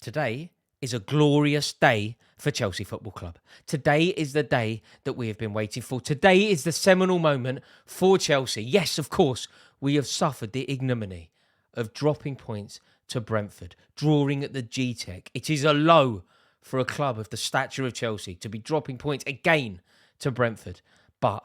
Today is a glorious day for Chelsea Football Club. Today is the day that we have been waiting for. Today is the seminal moment for Chelsea. Yes, of course, we have suffered the ignominy of dropping points to Brentford, drawing at the G-Tech. It is a low for a club of the stature of Chelsea to be dropping points again to Brentford. But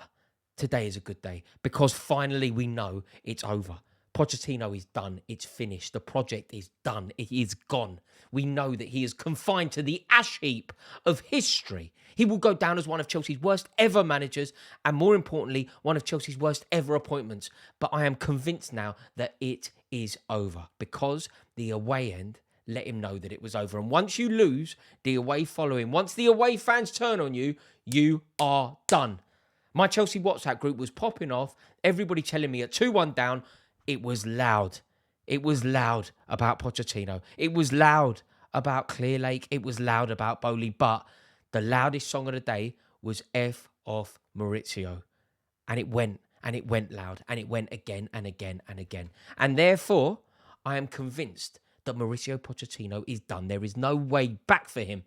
today is a good day because finally we know it's over. Pochettino is done. It's finished. The project is done. It is gone. We know that he is confined to the ash heap of history. He will go down as one of Chelsea's worst ever managers and, more importantly, one of Chelsea's worst ever appointments. But I am convinced now that it is over because the away end let him know that it was over. And once you lose the away following, once the away fans turn on you, you are done. My Chelsea WhatsApp group was popping off. Everybody telling me at 2-1 down, it was loud. It was loud about Pochettino. It was loud about Clearlake. It was loud about Boehly. But the loudest song of the day was F off Mauricio. And it went loud. And it went again and again and again. And therefore, I am convinced that Mauricio Pochettino is done. There is no way back for him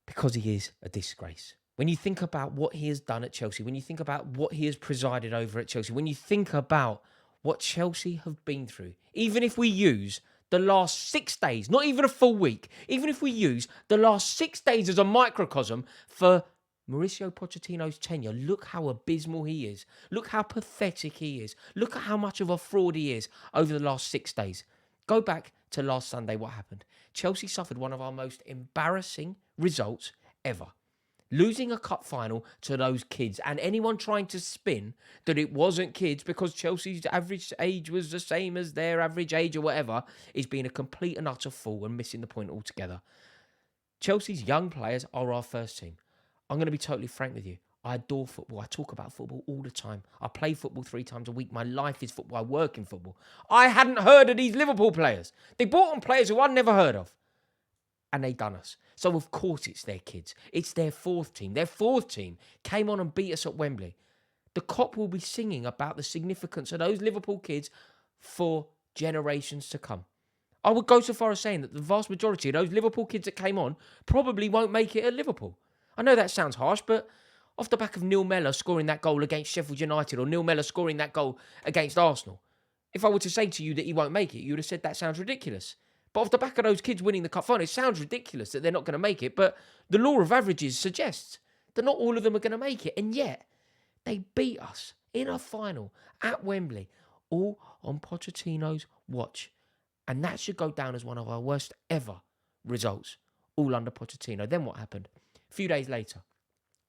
because he is a disgrace. When you think about what he has done at Chelsea, when you think about what he has presided over at Chelsea, when you think about what Chelsea have been through, even if we use the last 6 days, not even a full week, even if we use the last 6 days as a microcosm for Mauricio Pochettino's tenure, look how abysmal he is. Look how pathetic he is. Look at how much of a fraud he is over the last 6 days. Go back to last Sunday, what happened? Chelsea suffered one of our most embarrassing results ever. Losing a cup final to those kids, and anyone trying to spin that it wasn't kids because Chelsea's average age was the same as their average age or whatever is being a complete and utter fool and missing the point altogether. Chelsea's young players are our first team. I'm going to be totally frank with you. I adore football. I talk about football all the time. I play football 3 times a week. My life is football. I work in football. I hadn't heard of these Liverpool players. They brought on players who I'd never heard of. And they done us. So, of course, it's their kids. It's their 4th team. Their 4th team came on and beat us at Wembley. The cop will be singing about the significance of those Liverpool kids for generations to come. I would go so far as saying that the vast majority of those Liverpool kids that came on probably won't make it at Liverpool. I know that sounds harsh, but off the back of Neil Mellor scoring that goal against Sheffield United or Neil Mellor scoring that goal against Arsenal, if I were to say to you that he won't make it, you would have said that sounds ridiculous. But off the back of those kids winning the cup final, it sounds ridiculous that they're not going to make it. But the law of averages suggests that not all of them are going to make it. And yet, they beat us in a final at Wembley, all on Pochettino's watch. And that should go down as one of our worst ever results, all under Pochettino. Then what happened? A few days later,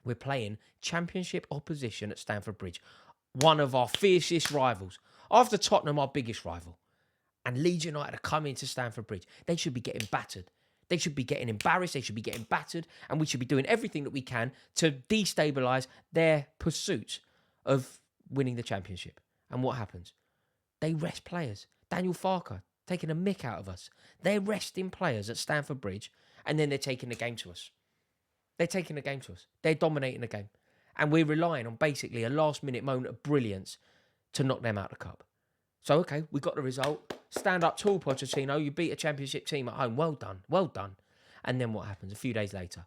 we're playing championship opposition at Stamford Bridge, one of our fiercest rivals. After Tottenham, our biggest rival. And Leeds United are coming to Stamford Bridge. They should be getting battered. They should be getting embarrassed. They should be getting battered. And we should be doing everything that we can to destabilise their pursuit of winning the championship. And what happens? They rest players. Daniel Farker taking a mick out of us. They're resting players at Stamford Bridge. And then they're taking the game to us. They're taking the game to us. They're dominating the game. And we're relying on basically a last-minute moment of brilliance to knock them out of the cup. So, okay, we got the result. Stand up tall, Pochettino. You beat a championship team at home. Well done. Well done. And then what happens? A few days later,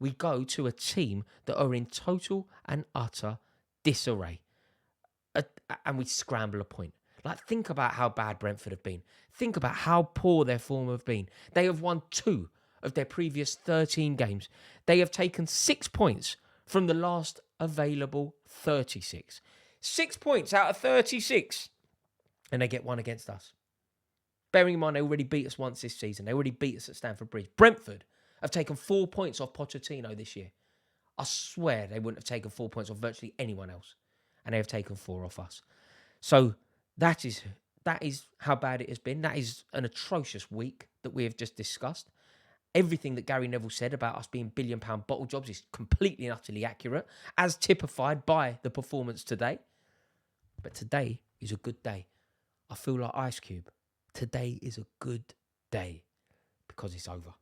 we go to a team that are in total and utter disarray. And we scramble a point. Like, think about how bad Brentford have been. Think about how poor their form have been. They have won 2 of their previous 13 games. They have taken 6 points from the last available 36. 6 points out of 36. And they get 1 against us. Bearing in mind, they already beat us once this season. They already beat us at Stamford Bridge. Brentford have taken 4 points off Pochettino this year. I swear they wouldn't have taken 4 points off virtually anyone else. And they have taken 4 off us. So that is how bad it has been. That is an atrocious week that we have just discussed. Everything that Gary Neville said about us being £1 billion bottle jobs is completely and utterly accurate, as typified by the performance today. But today is a good day. I feel like Ice Cube. Today is a good day because it's over.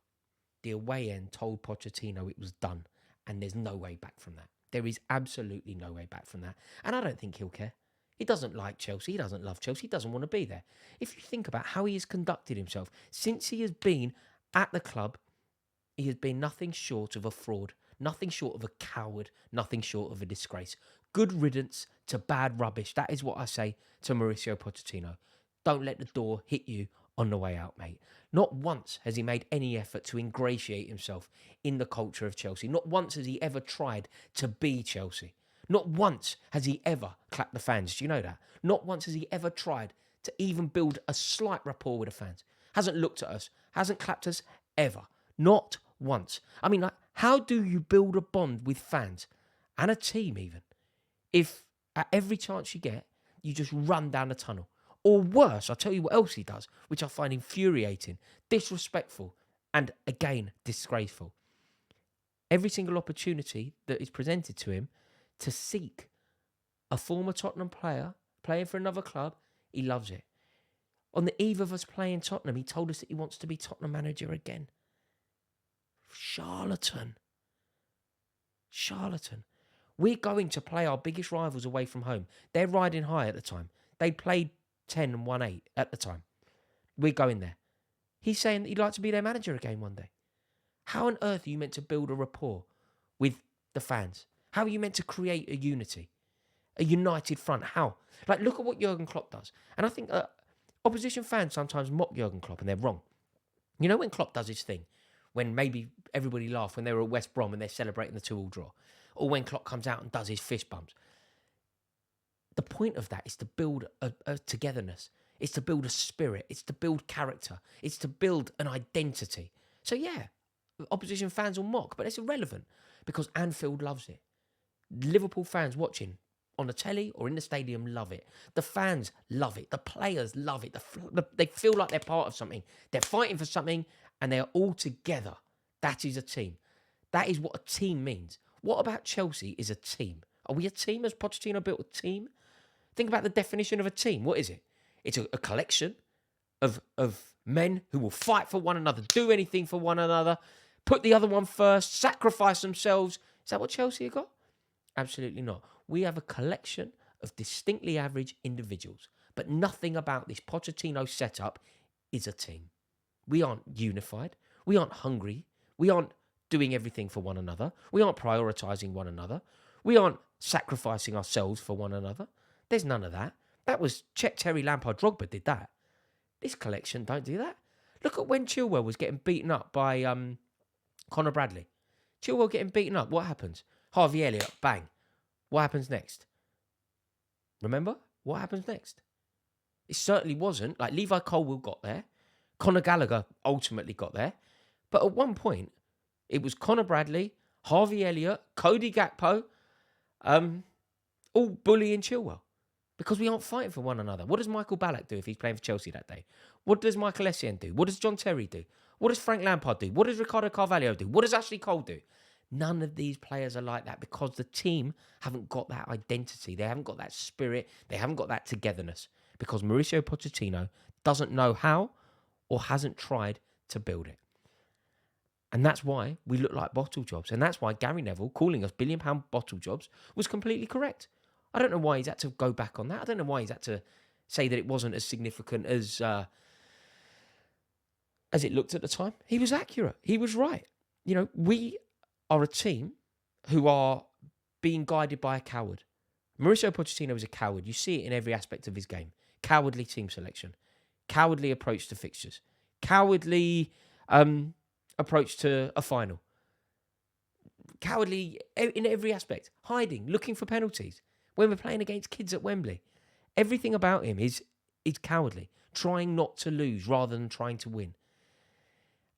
The away end told Pochettino it was done, and there's no way back from that. There is absolutely no way back from that. And I don't think he'll care. He doesn't like Chelsea. He doesn't love Chelsea. He doesn't want to be there. If you think about how he has conducted himself since he has been at the club, he has been nothing short of a fraud, nothing short of a coward, nothing short of a disgrace. Good riddance to bad rubbish. That is what I say to Mauricio Pochettino. Don't let the door hit you on the way out, mate. Not once has he made any effort to ingratiate himself in the culture of Chelsea. Not once has he ever tried to be Chelsea. Not once has he ever clapped the fans. Do you know that? Not once has he ever tried to even build a slight rapport with the fans. Hasn't looked at us, hasn't clapped us ever. Not once. I mean, like, how do you build a bond with fans and a team even if at every chance you get, you just run down the tunnel? Or worse, I'll tell you what else he does, which I find infuriating, disrespectful, and again, disgraceful. Every single opportunity that is presented to him to seek a former Tottenham player playing for another club, he loves it. On the eve of us playing Tottenham, he told us that he wants to be Tottenham manager again. Charlatan. Charlatan. We're going to play our biggest rivals away from home. They're riding high at the time. They played 10 and won 8 at the time. We're going there. He's saying that he'd like to be their manager again one day. How on earth are you meant to build a rapport with the fans? How are you meant to create a unity? A united front? How? Like, look at what Jurgen Klopp does. And I think opposition fans sometimes mock Jurgen Klopp and they're wrong. You know when Klopp does his thing? When maybe everybody laughed when they were at West Brom and they're celebrating the 2-2 draw. Or when Klopp comes out and does his fist bumps. The point of that is to build a togetherness. It's to build a spirit. It's to build character. It's to build an identity. So yeah, opposition fans will mock, but it's irrelevant because Anfield loves it. Liverpool fans watching on the telly or in the stadium love it. The fans love it. The players love it. They feel like they're part of something. They're fighting for something and they're all together. That is a team. That is what a team means. What about Chelsea is a team? Are we a team? Has Pochettino built a team? Think about the definition of a team. What is it? It's a collection of men who will fight for one another, do anything for one another, put the other one first, sacrifice themselves. Is that what Chelsea have got? Absolutely not. We have a collection of distinctly average individuals, but nothing about this Pochettino setup is a team. We aren't unified. We aren't hungry. We aren't doing everything for one another. We aren't prioritising one another. We aren't sacrificing ourselves for one another. There's none of that. That was Czech, Terry, Lampard, Drogba did that. This collection don't do that. Look at when Chilwell was getting beaten up by Conor Bradley. Chilwell getting beaten up. What happens? Harvey Elliott, bang. What happens next? Remember? What happens next? It certainly wasn't. Like Levi Colwill got there. Conor Gallagher ultimately got there. But at one point, it was Conor Bradley, Harvey Elliott, Cody Gakpo, all bullying Chilwell. Because we aren't fighting for one another. What does Michael Ballack do if he's playing for Chelsea that day? What does Michael Essien do? What does John Terry do? What does Frank Lampard do? What does Ricardo Carvalho do? What does Ashley Cole do? None of these players are like that because the team haven't got that identity. They haven't got that spirit. They haven't got that togetherness because Mauricio Pochettino doesn't know how or hasn't tried to build it. And that's why we look like bottle jobs. And that's why Gary Neville calling us £1 billion bottle jobs was completely correct. I don't know why he's had to go back on that. I don't know why he's had to say that it wasn't as significant as it looked at the time. He was accurate. He was right. You know, we are a team who are being guided by a coward. Mauricio Pochettino is a coward. You see it in every aspect of his game. Cowardly team selection. Cowardly approach to fixtures. Cowardly approach to a final. Cowardly in every aspect. Hiding, looking for penalties. When we're playing against kids at Wembley. Everything about him is cowardly. Trying not to lose rather than trying to win.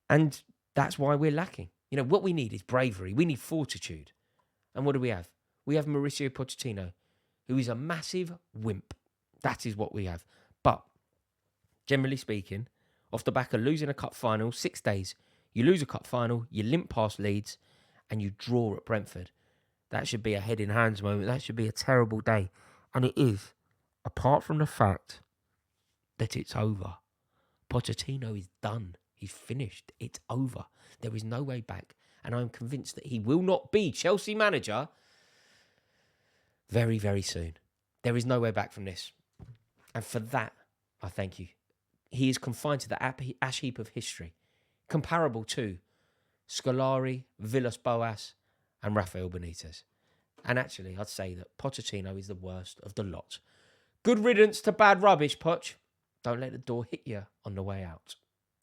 And that's why we're lacking. You know, what we need is bravery. We need fortitude. And what do we have? We have Mauricio Pochettino, who is a massive wimp. That is what we have. But, generally speaking, off the back of losing a cup final, 6 days, you lose a cup final, you limp past Leeds, and you draw at Brentford. That should be a head in hands moment. That should be a terrible day. And it is, apart from the fact that it's over. Pochettino is done. He's finished. It's over. There is no way back. And I'm convinced that he will not be Chelsea manager very, very soon. There is no way back from this. And for that, I thank you. He is confined to the ash heap of history, comparable to Scolari, Villas-Boas and Rafael Benitez. And actually, I'd say that Pochettino is the worst of the lot. Good riddance to bad rubbish, Poch. Don't let the door hit you on the way out.